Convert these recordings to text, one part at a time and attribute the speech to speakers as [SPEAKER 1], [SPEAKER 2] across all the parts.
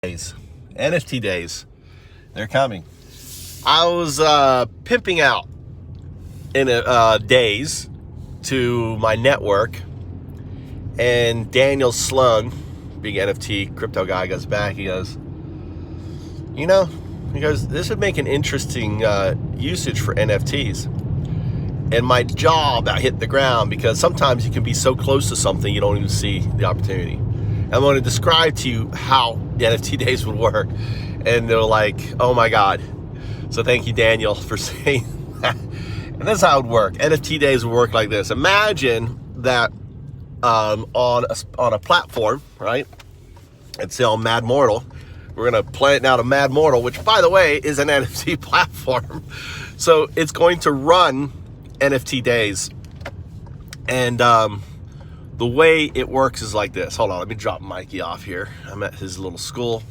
[SPEAKER 1] days, NFT days, they're coming. I was pimping out in days to my network, and Daniel Slung, big NFT crypto guy, goes back. He goes, this would make an interesting usage for NFTs. And my jaw about hit the ground, because sometimes you can be so close to something you don't even see the opportunity. I'm going to describe to you how the NFT days would work. And they're like, oh my God. So thank you, Daniel, for saying that. And this is how it would work. NFT days would work like this. Imagine that on a platform, right? Let's say on Mad Mortal. We're going to play it now to Mad Mortal, which, by the way, is an NFT platform. So it's going to run NFT days. And the way it works is like this. Hold on, let me drop Mikey off here. I'm at his little school,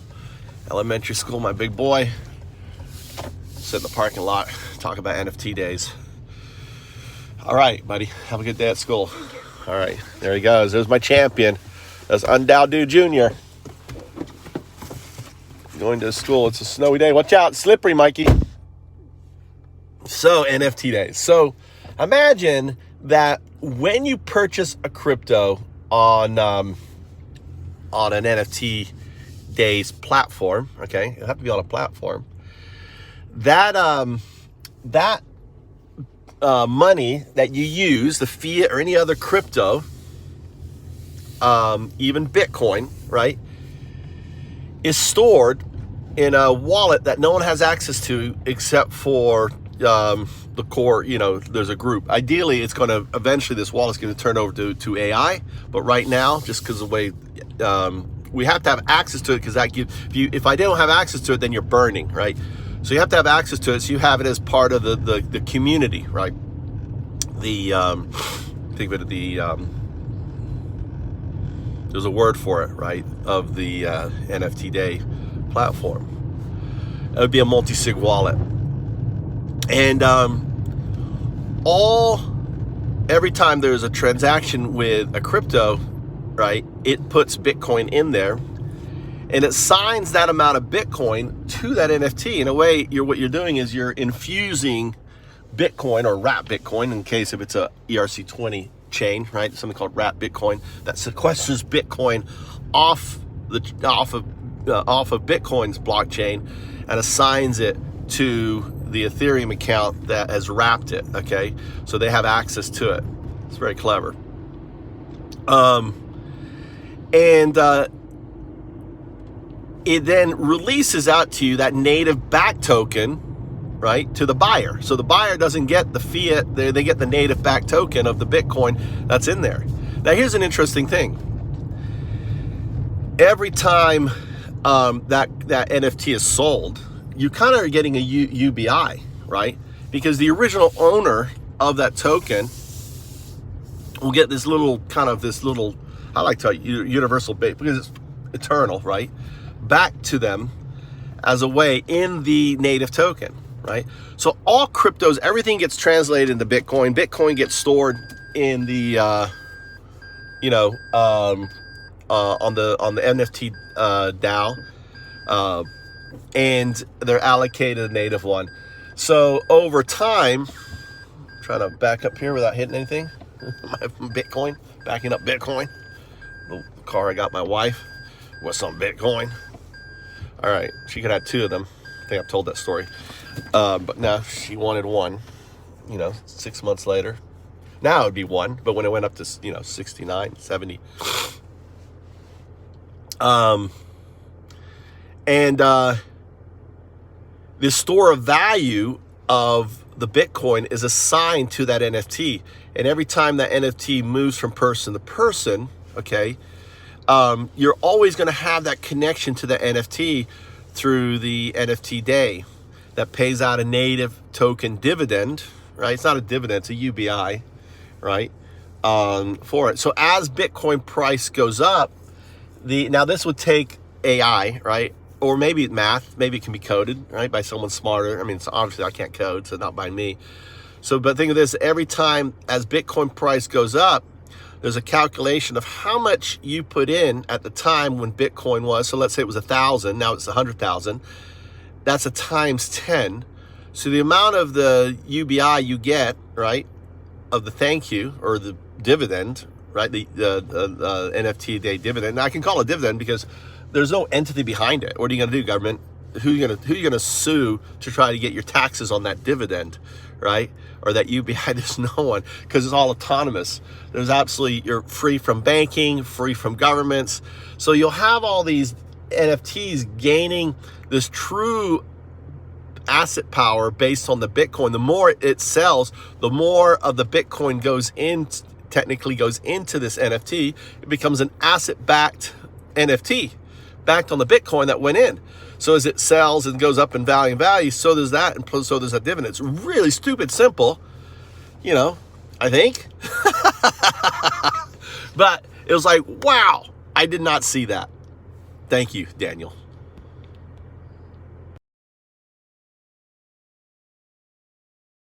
[SPEAKER 1] elementary school, my big boy. Sit in the parking lot, talk about NFT days. All right, buddy, have a good day at school. All right, there he goes. There's my champion. That's UnDaoDu Jr. Going to school. It's a snowy day. Watch out, slippery, Mikey. So, NFT days. So, imagine that when you purchase a crypto on an NFT days platform, okay, you have to be on a platform. That money that you use, the fiat or any other crypto, even Bitcoin, right, is stored in a wallet that no one has access to except for the core. There's a group. Ideally, it's going to eventually, this wallet's going to turn over to AI. But right now, just because of the way we have to have access to it, because that gives, if I don't have access to it, then you're burning, right? So you have to have access to it. So you have it as part of the community, right? Think of it, there's a word for it, right? Of the NFT day platform. It would be a multi-sig wallet. And every time there's a transaction with a crypto, right, it puts Bitcoin in there, and it assigns that amount of Bitcoin to that NFT. In a way, what you're doing is you're infusing Bitcoin, or wrap Bitcoin, in case if it's a ERC20 chain, right? Something called wrap Bitcoin that sequesters Bitcoin off of Bitcoin's blockchain and assigns it to the Ethereum account that has wrapped it, okay? So they have access to it. It's very clever. It then releases out to you that native back token, right, to the buyer. So the buyer doesn't get the fiat, they get the native back token of the Bitcoin that's in there. Now here's an interesting thing. Every time that NFT is sold, you kind of are getting a UBI, right? Because the original owner of that token will get this little, I like to universal base, because it's eternal, right? Back to them as a way in the native token, right? So all cryptos, everything gets translated into Bitcoin. Bitcoin gets stored in the, on the NFT DAO. And they're allocated a native one. So over time, I'm trying to back up here without hitting anything. Bitcoin, backing up Bitcoin. The car I got my wife with some Bitcoin. All right, she could have two of them. I think I've told that story. But now she wanted one, 6 months later. Now it would be one, but when it went up to, 69, 70. The store of value of the Bitcoin is assigned to that NFT. And every time that NFT moves from person to person, okay, you're always going to have that connection to the NFT through the NFT day that pays out a native token dividend, right? It's not a dividend, it's a UBI, right? For it. So as Bitcoin price goes up, now this would take AI, right? Or maybe math, maybe it can be coded, right, by someone smarter. I mean, so obviously I can't code, so not by me. So, but think of this, every time as Bitcoin price goes up, there's a calculation of how much you put in at the time when Bitcoin was. So let's say it was 1,000, now it's 100,000. That's a times 10. So the amount of the UBI you get, right, of the thank you or the dividend, right, the NFTDAE dividend. Now I can call it a dividend because there's no entity behind it. What are you going to do, government? Who are you going to sue to try to get your taxes on that dividend, right? Or that UBI? There's no one, because it's all autonomous. There's absolutely, you're free from banking, free from governments. So you'll have all these NFTs gaining this true asset power based on the Bitcoin. The more it sells, the more of the Bitcoin technically goes into this NFT. It becomes an asset-backed NFT, backed on the Bitcoin that went in. So as it sells and goes up in value, so does that, and so does that dividend. It's really stupid simple, you know, I think. But it was like, wow, I did not see that. Thank you, Daniel.